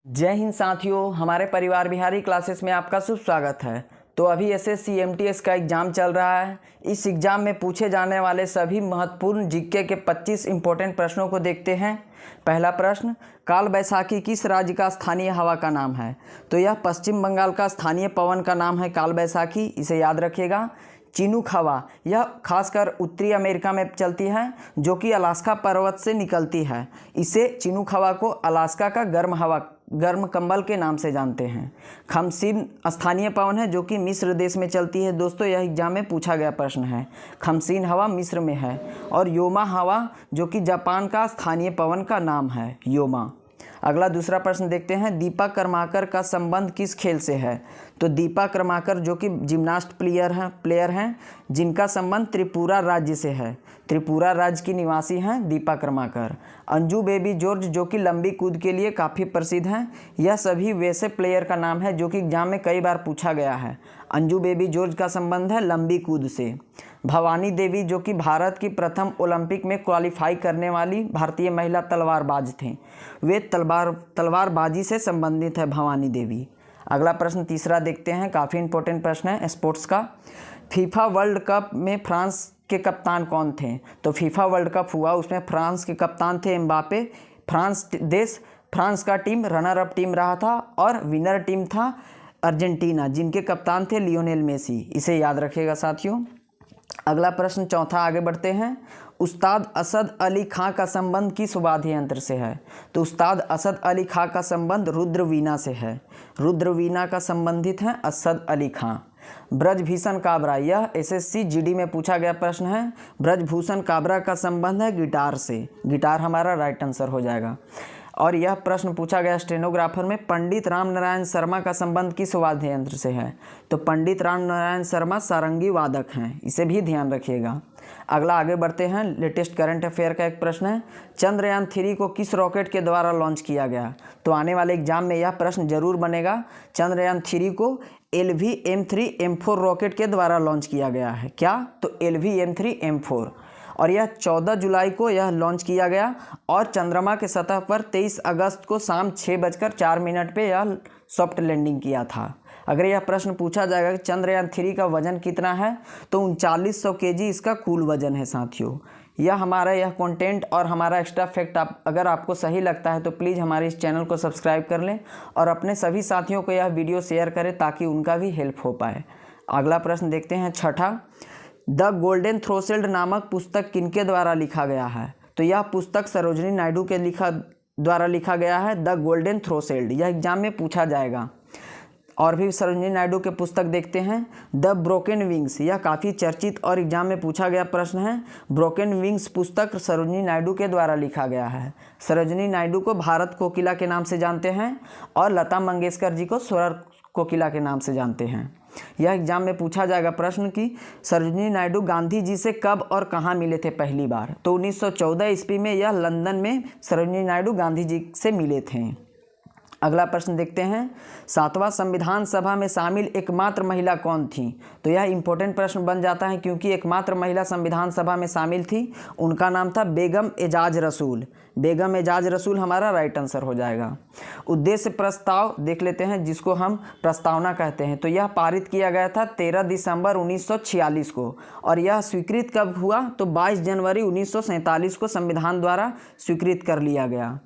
जय हिंद साथियों, हमारे परिवार बिहारी क्लासेस में आपका शुभ स्वागत है। तो अभी एसएससी एमटीएस का एग्ज़ाम चल रहा है। इस एग्ज़ाम में पूछे जाने वाले सभी महत्वपूर्ण जीके के 25 इंपॉर्टेंट प्रश्नों को देखते हैं। पहला प्रश्न, काल बैसाखी किस राज्य का स्थानीय हवा का नाम है? तो यह पश्चिम बंगाल का स्थानीय पवन का नाम है काल बैसाखी, इसे याद रखिएगा। चिनूक हवा यह खासकर उत्तरी अमेरिका में चलती है, जो कि अलास्का पर्वत से निकलती है। इसे चिनूक हवा को अलास्का का गर्म कंबल के नाम से जानते हैं। खमसीन स्थानीय पवन है, जो कि मिस्र देश में चलती है। दोस्तों, यह एग्जाम में पूछा गया प्रश्न है। खमसीन हवा मिस्र में है। और योमा हवा, जो कि जापान का स्थानीय पवन का नाम है, योमा। अगला दूसरा प्रश्न देखते हैं, दीपा कर्माकर का संबंध किस खेल से है? तो दीपा कर्माकर जो कि जिम्नास्ट प्लेयर हैं जिनका संबंध त्रिपुरा राज्य से है। त्रिपुरा राज्य की निवासी हैं दीपा कर्माकर। अंजू बेबी जॉर्ज जो कि लंबी कूद के लिए काफ़ी प्रसिद्ध हैं। यह सभी वैसे प्लेयर का नाम है जो कि एग्जाम में कई बार पूछा गया है। अंजू बेबी जॉर्ज का संबंध है लंबी कूद से। भवानी देवी जो कि भारत की प्रथम ओलंपिक में क्वालिफाई करने वाली भारतीय महिला तलवारबाज थीं। वे तलवारबाजी से संबंधित है भवानी देवी। अगला प्रश्न तीसरा देखते हैं, काफ़ी इंपॉर्टेंट प्रश्न है स्पोर्ट्स का। फीफा वर्ल्ड कप में फ्रांस के कप्तान कौन थे? तो फीफा वर्ल्ड कप हुआ, उसमें फ्रांस के कप्तान थे एम्बापे। फ्रांस का टीम रनर अप टीम रहा था और विनर टीम था अर्जेंटीना, जिनके कप्तान थे लियोनेल मेसी। इसे याद रखिएगा साथियों। अगला प्रश्न चौथा, आगे बढ़ते हैं। उस्ताद असद अली खां का संबंध किस वाद्य यंत्र से है? तो उस्ताद असद अली खां का संबंध रुद्रवीणा से है। रुद्रवीणा का संबंधित है असद अली खां। ब्रजभूषण काबरा, यह एसएससी जीडी में पूछा गया प्रश्न है। ब्रजभूषण काबरा का संबंध है गिटार से। गिटार हमारा राइट आंसर हो जाएगा। और यह प्रश्न पूछा गया स्टेनोग्राफर में, पंडित राम नारायण शर्मा का संबंध किस वाद्य यंत्र से है? तो पंडित राम नारायण शर्मा सारंगी वादक हैं, इसे भी ध्यान रखिएगा। अगला आगे बढ़ते हैं, लेटेस्ट करंट अफेयर का एक प्रश्न है। चंद्रयान 3 को किस रॉकेट के द्वारा लॉन्च किया गया? तो आने वाले एग्जाम में यह प्रश्न जरूर बनेगा। चंद्रयान 3 को LV-M3-M4 रॉकेट के द्वारा लॉन्च किया गया है। क्या? तो LV-M3-M4। और यह 14 जुलाई को यह लॉन्च किया गया और चंद्रमा के सतह पर 23 अगस्त को शाम 6:04 पे यह सॉफ्ट लैंडिंग किया था। अगर यह प्रश्न पूछा जाएगा कि चंद्रयान 3 का वजन कितना है, तो 3900 kg इसका कुल वजन है साथियों। यह कंटेंट और हमारा एक्स्ट्रा फैक्ट अगर आपको सही लगता है तो प्लीज़ हमारे इस चैनल को सब्सक्राइब कर लें और अपने सभी साथियों को यह वीडियो शेयर करें ताकि उनका भी हेल्प हो पाए। अगला प्रश्न देखते हैं छठा, द गोल्डन थ्रेशोल्ड नामक पुस्तक किनके द्वारा लिखा गया है? तो यह पुस्तक सरोजिनी नायडू के द्वारा लिखा गया है, द गोल्डन थ्रेशोल्ड। यह एग्जाम में पूछा जाएगा। और भी सरोजिनी नायडू के पुस्तक देखते हैं, द ब्रोकन विंग्स। यह काफ़ी चर्चित और एग्जाम में पूछा गया प्रश्न है। ब्रोकन विंग्स पुस्तक सरोजिनी नायडू के द्वारा लिखा गया है। सरोजिनी नायडू को भारत कोकिला के नाम से जानते हैं और लता मंगेशकर जी को स्वर कोकिला के नाम से जानते हैं। यह एग्जाम में पूछा जाएगा प्रश्न कि सरोजिनी नायडू गांधी जी से कब और कहां मिले थे पहली बार? तो 1914 ईस्वी में यह लंदन में सरोजिनी नायडू गांधी जी से मिले थे। अगला प्रश्न देखते हैं, 7वां संविधान सभा में शामिल एकमात्र महिला कौन थी? तो यह इंपॉर्टेंट प्रश्न बन जाता है क्योंकि एकमात्र महिला संविधान सभा में शामिल थी, उनका नाम था बेगम एजाज रसूल। बेगम एजाज रसूल हमारा राइट आंसर हो जाएगा। उद्देश्य प्रस्ताव देख लेते हैं, जिसको हम प्रस्तावना कहते हैं। तो यह पारित किया गया था 13 दिसंबर 1946 को और यह स्वीकृत कब हुआ? तो 22 जनवरी 1947 को संविधान द्वारा स्वीकृत कर लिया गया।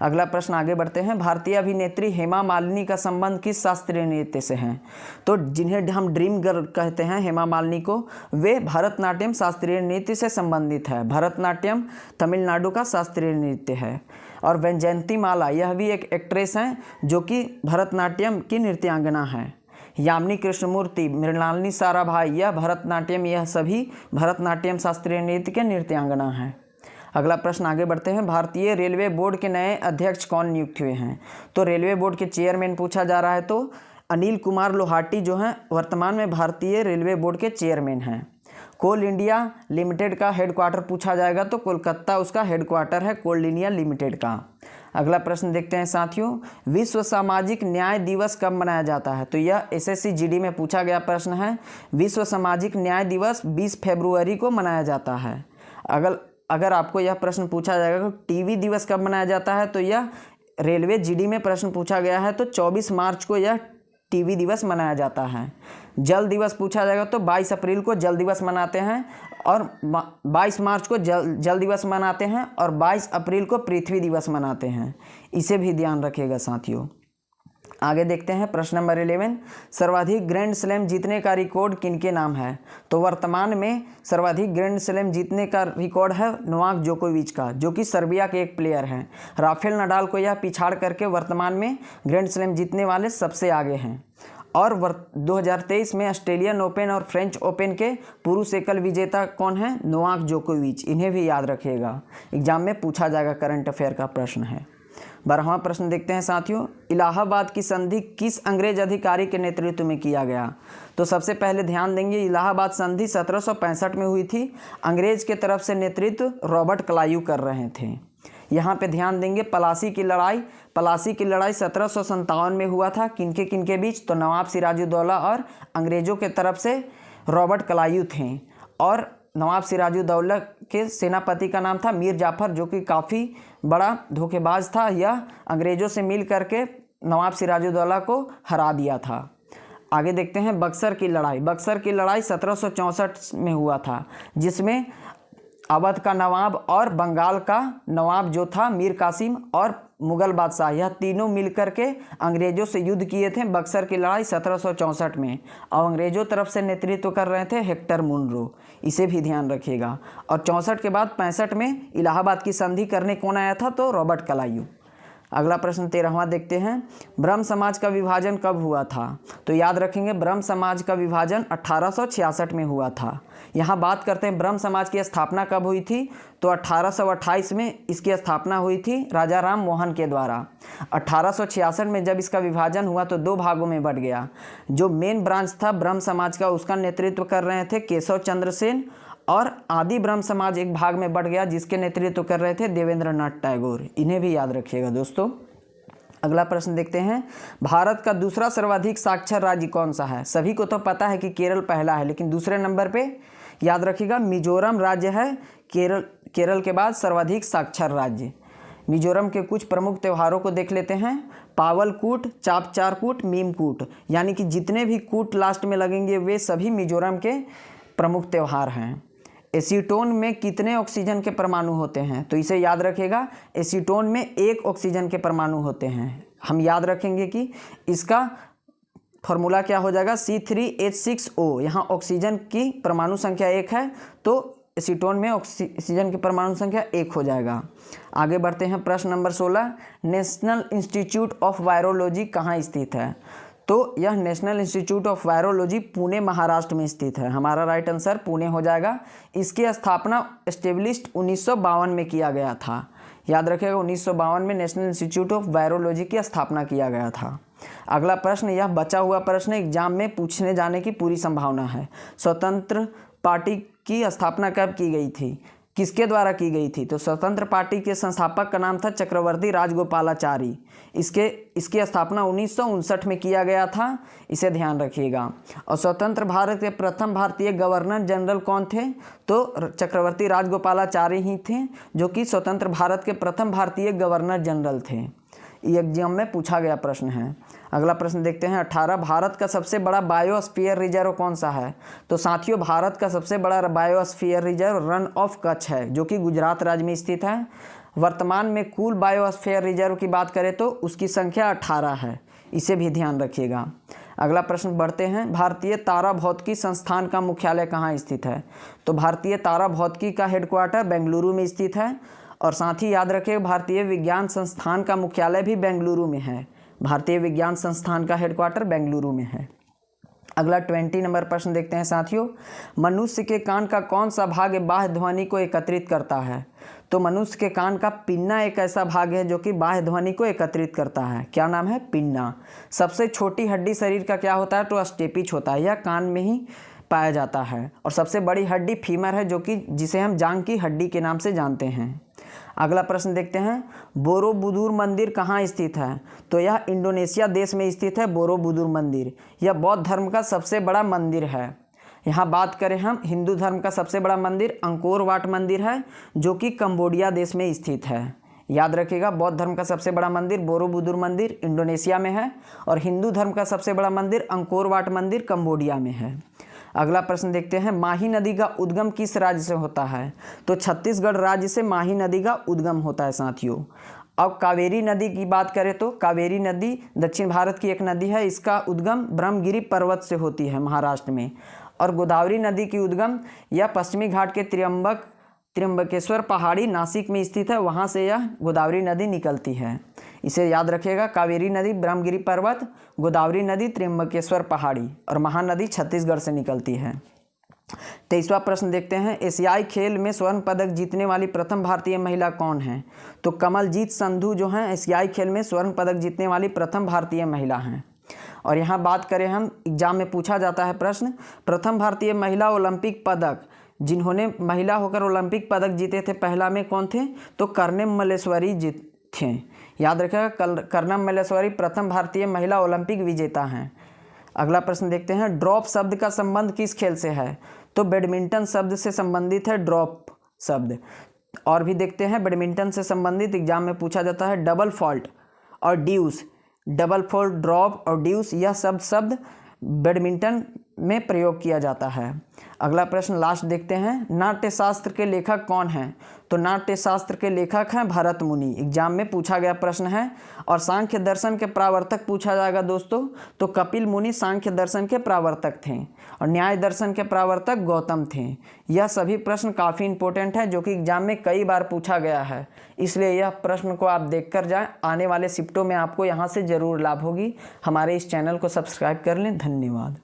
अगला प्रश्न आगे बढ़ते हैं, भारतीय अभिनेत्री हेमा मालिनी का संबंध किस शास्त्रीय नृत्य से है? तो जिन्हें हम ड्रीम गर्ल कहते हैं हेमा मालिनी को, वे भरतनाट्यम शास्त्रीय नृत्य से संबंधित है। भरतनाट्यम तमिलनाडु का शास्त्रीय नृत्य है। और वैजयंती माला, यह भी एक एक्ट्रेस हैं जो कि भरतनाट्यम की नृत्यांगना है। यामिनी कृष्णमूर्ति, मृणालिनी साराभाई, यह भरतनाट्यम, यह सभी भरतनाट्यम शास्त्रीय नृत्य के नृत्यांगना हैं। अगला प्रश्न आगे बढ़ते हैं, भारतीय रेलवे बोर्ड के नए अध्यक्ष कौन नियुक्त हुए हैं? तो रेलवे बोर्ड के चेयरमैन पूछा जा रहा है, तो अनिल कुमार लोहाटी जो हैं वर्तमान में भारतीय रेलवे बोर्ड के चेयरमैन हैं। कोल इंडिया लिमिटेड का हेडक्वार्टर पूछा जाएगा, तो कोलकाता उसका हेडक्वार्टर है कोल इंडिया लिमिटेड का। अगला प्रश्न देखते हैं साथियों, विश्व सामाजिक न्याय दिवस कब मनाया जाता है? तो यह एसएससी जीडी में पूछा गया प्रश्न है। विश्व सामाजिक न्याय दिवस 20 फरवरी को मनाया जाता है। अगर आपको यह प्रश्न पूछा जाएगा कि टीवी दिवस कब मनाया जाता है, तो यह रेलवे जीडी में प्रश्न पूछा गया है तो 24 मार्च को यह टीबी दिवस मनाया जाता है। जल दिवस पूछा जाएगा तो 22 अप्रैल को जल दिवस मनाते हैं और 22 मार्च को जल दिवस मनाते हैं और 22 अप्रैल को पृथ्वी दिवस मनाते हैं। इसे भी ध्यान रखिएगा साथियों। आगे देखते हैं प्रश्न नंबर 11, सर्वाधिक ग्रैंड स्लैम जीतने का रिकॉर्ड किनके नाम है? तो वर्तमान में सर्वाधिक ग्रैंड स्लैम जीतने का रिकॉर्ड है नोवाक जोकोविच का, जो कि सर्बिया के एक प्लेयर हैं। राफेल नडाल को यह पिछाड़ करके वर्तमान में ग्रैंड स्लैम जीतने वाले सबसे आगे हैं। और 2023 में ऑस्ट्रेलियन ओपन और फ्रेंच ओपन के पुरुष एकल विजेता कौन है? नोवाक जोकोविच। इन्हें भी याद रखिएगा, एग्जाम में पूछा जाएगा, करंट अफेयर का प्रश्न है। 12वां प्रश्न देखते हैं साथियों, इलाहाबाद की संधि किस अंग्रेज अधिकारी के नेतृत्व में किया गया? तो सबसे पहले ध्यान देंगे, इलाहाबाद संधि 1765 में हुई थी। अंग्रेज के तरफ से नेतृत्व रॉबर्ट क्लाइव कर रहे थे। यहाँ पे ध्यान देंगे प्लासी की लड़ाई 1757 में हुआ था। किनके किनके बीच? तो नवाब सिराजुद्दौला और अंग्रेज़ों के तरफ से रॉबर्ट क्लाइव थे। और नवाब सिराजुद्दौला के सेनापति का नाम था मीर जाफ़र, जो कि काफ़ी बड़ा धोखेबाज था। यह अंग्रेज़ों से मिल करके नवाब सिराजुद्दौला को हरा दिया था। आगे देखते हैं बक्सर की लड़ाई। बक्सर की लड़ाई 1764 में हुआ था, जिसमें अवध का नवाब और बंगाल का नवाब जो था मीर कासिम और मुग़ल बादशाह, यह तीनों मिलकर के अंग्रेज़ों से युद्ध किए थे। बक्सर की लड़ाई 1764 में, और अंग्रेज़ों तरफ से नेतृत्व कर रहे थे हेक्टर मुनरो। इसे भी ध्यान रखिएगा। और 64 के बाद 65 में इलाहाबाद की संधि करने कौन आया था? तो रॉबर्ट क्लाइव। अगला प्रश्न 13वां देखते हैं, ब्रह्म समाज का विभाजन कब हुआ था? तो याद रखेंगे, ब्रह्म समाज का विभाजन 1866 में हुआ था। यहाँ बात करते हैं ब्रह्म समाज की स्थापना कब हुई थी? तो 1828 में इसकी स्थापना हुई थी राजा राम मोहन के द्वारा। 1866 में जब इसका विभाजन हुआ तो 2 भागों में बट गया। जो मेन ब्रांच था ब्रह्म समाज का, उसका नेतृत्व कर रहे थे केशव चंद्र सेन, और आदि ब्रह्म समाज एक भाग में बढ़ गया, जिसके नेतृत्व कर रहे थे देवेंद्रनाथ टैगोर। इन्हें भी याद रखिएगा दोस्तों। अगला प्रश्न देखते हैं, भारत का दूसरा सर्वाधिक साक्षर राज्य कौन सा है? सभी को तो पता है कि केरल पहला है, लेकिन दूसरे नंबर पे याद रखिएगा मिजोरम राज्य है। केरल के बाद सर्वाधिक साक्षर राज्य। मिजोरम के कुछ प्रमुख त्योहारों को देख लेते हैं। पावल कूट, चापचार कूट, मीम कूट, यानी कि जितने भी कूट लास्ट में लगेंगे वे सभी मिजोरम के प्रमुख त्यौहार हैं। एसीटोन में कितने ऑक्सीजन के परमाणु होते हैं? तो इसे याद रखिएगा, एसीटोन में 1 ऑक्सीजन के परमाणु होते हैं। हम याद रखेंगे कि इसका फॉर्मूला क्या हो जाएगा, C3H6O। यहाँ ऑक्सीजन की परमाणु संख्या 1 है, तो एसीटोन में ऑक्सीजन की परमाणु संख्या 1 हो जाएगा। आगे बढ़ते हैं प्रश्न number 16, national institute of virology कहाँ स्थित है? तो यह national institute of virology Pune Maharashtra में स्थित है। हमारा राइट आंसर पुणे हो जाएगा। इसकी स्थापना एस्टेब्लिश्ड 1952 में किया गया था। याद रखिएगा, 1952 में नेशनल इंस्टीट्यूट ऑफ वायरोलॉजी की स्थापना किया गया था। अगला प्रश्न, यह बचा हुआ प्रश्न एग्जाम में पूछने जाने की पूरी संभावना है। स्वतंत्र पार्टी की स्थापना कब की गई थी? किसके द्वारा की गई थी? तो स्वतंत्र पार्टी के संस्थापक का नाम था चक्रवर्ती राजगोपालाचारी। इसकी स्थापना 1959 में किया गया था। इसे ध्यान रखिएगा। और स्वतंत्र भारत के प्रथम भारतीय गवर्नर जनरल कौन थे? तो चक्रवर्ती राजगोपालाचारी ही थे, जो कि स्वतंत्र भारत के प्रथम भारतीय गवर्नर जनरल थे। ये एग्जाम में पूछा गया प्रश्न है। अगला प्रश्न देखते हैं 18, भारत का सबसे बड़ा बायोस्फीयर रिजर्व कौन सा है? तो साथियों, भारत का सबसे बड़ा biosphere reserve run of Kutch है, जो कि गुजरात राज्य में स्थित है। वर्तमान में कुल बायोस्फीयर रिजर्व की बात करें तो उसकी संख्या 18 है। इसे भी ध्यान रखिएगा। अगला प्रश्न बढ़ते हैं, भारतीय तारा भौतिकी संस्थान का मुख्यालय कहाँ स्थित है? तो भारतीय तारा भौतिकी का हेडक्वार्टर बेंगलुरु में स्थित है। और साथ ही याद रखें, भारतीय विज्ञान संस्थान का मुख्यालय भी बेंगलुरु में है। भारतीय विज्ञान संस्थान का हेडक्वार्टर बेंगलुरु में है। अगला 20 नंबर प्रश्न देखते हैं साथियों, मनुष्य के कान का कौन सा भाग बाह्य ध्वनि को एकत्रित करता है? तो मनुष्य के कान का पिन्ना एक ऐसा भाग है जो कि बाह्य ध्वनि को एकत्रित करता है। क्या नाम है? पिन्ना। सबसे छोटी हड्डी शरीर का क्या होता है? तो स्टेपिच होता है। यह कान में ही पाया जाता है। और सबसे बड़ी हड्डी फीमर है, जो कि जिसे हम जांघ की हड्डी के नाम से जानते हैं। अगला प्रश्न देखते हैं, बोरोबुदुर मंदिर कहाँ स्थित है? तो यह इंडोनेशिया देश में स्थित है। बोरोबुदुर मंदिर यह बौद्ध धर्म का सबसे बड़ा मंदिर है। यहाँ बात करें हम हिंदू धर्म का सबसे बड़ा मंदिर अंकोर वाट मंदिर है, जो कि कंबोडिया देश में स्थित है। याद रखिएगा, बौद्ध धर्म का सबसे बड़ा मंदिर बोरोबुदुर मंदिर इंडोनेशिया में है और हिंदू धर्म का सबसे बड़ा मंदिर अंकोर वाट मंदिर कंबोडिया में है। अगला प्रश्न देखते हैं, माही नदी का उद्गम किस राज्य से होता है? तो छत्तीसगढ़ राज्य से माही नदी का उद्गम होता है साथियों। अब कावेरी नदी की बात करें तो कावेरी नदी दक्षिण भारत की एक नदी है, इसका उद्गम ब्रह्मगिरी पर्वत से होती है महाराष्ट्र में। और गोदावरी नदी की उद्गम यह पश्चिमी घाट के त्र्यंबकेश्वर पहाड़ी नासिक में स्थित है, वहाँ से यह गोदावरी नदी निकलती है। इसे याद रखिएगा, कावेरी नदी ब्रह्मगिरी पर्वत, गोदावरी नदी त्र्यंबकेश्वर पहाड़ी और महानदी छत्तीसगढ़ से निकलती है। 23वां प्रश्न देखते हैं, एशियाई खेल में स्वर्ण पदक जीतने वाली प्रथम भारतीय महिला कौन है? तो कमलजीत संधू जो हैं एशियाई खेल में स्वर्ण पदक जीतने वाली प्रथम भारतीय महिला हैं। और यहाँ बात करें हम, एग्जाम में पूछा जाता है प्रश्न, प्रथम भारतीय महिला ओलंपिक पदक जिन्होंने महिला होकर ओलंपिक पदक जीते थे, पहला में कौन थे? तो कर्णम मल्लेश्वरी जीत थे। याद रखिएगा, कर्णम मल्लेश्वरी प्रथम भारतीय महिला ओलंपिक विजेता हैं। अगला प्रश्न देखते हैं, ड्रॉप शब्द का संबंध किस खेल से है? तो बैडमिंटन शब्द से संबंधित है ड्रॉप शब्द। और भी देखते हैं, बैडमिंटन से संबंधित एग्जाम में पूछा जाता है डबल फॉल्ट और ड्यूस। डबल फॉल्ट, ड्रॉप और ड्यूस, यह शब्द बैडमिंटन में प्रयोग किया जाता है। अगला प्रश्न लास्ट देखते हैं, नाट्यशास्त्र के लेखक कौन हैं? तो नाट्यशास्त्र के लेखक हैं भरत मुनि। एग्जाम में पूछा गया प्रश्न है। और सांख्य दर्शन के प्रवर्तक पूछा जाएगा दोस्तों, तो कपिल मुनि सांख्य दर्शन के प्रवर्तक थे और न्याय दर्शन के प्रवर्तक गौतम थे। यह सभी प्रश्न काफ़ी इंपॉर्टेंट है जो कि एग्जाम में कई बार पूछा गया है, इसलिए यह प्रश्न को आप देख कर जाएँ। आने वाले शिफ्टों में आपको यहाँ से ज़रूर लाभ होगी। हमारे इस चैनल को सब्सक्राइब कर लें। धन्यवाद।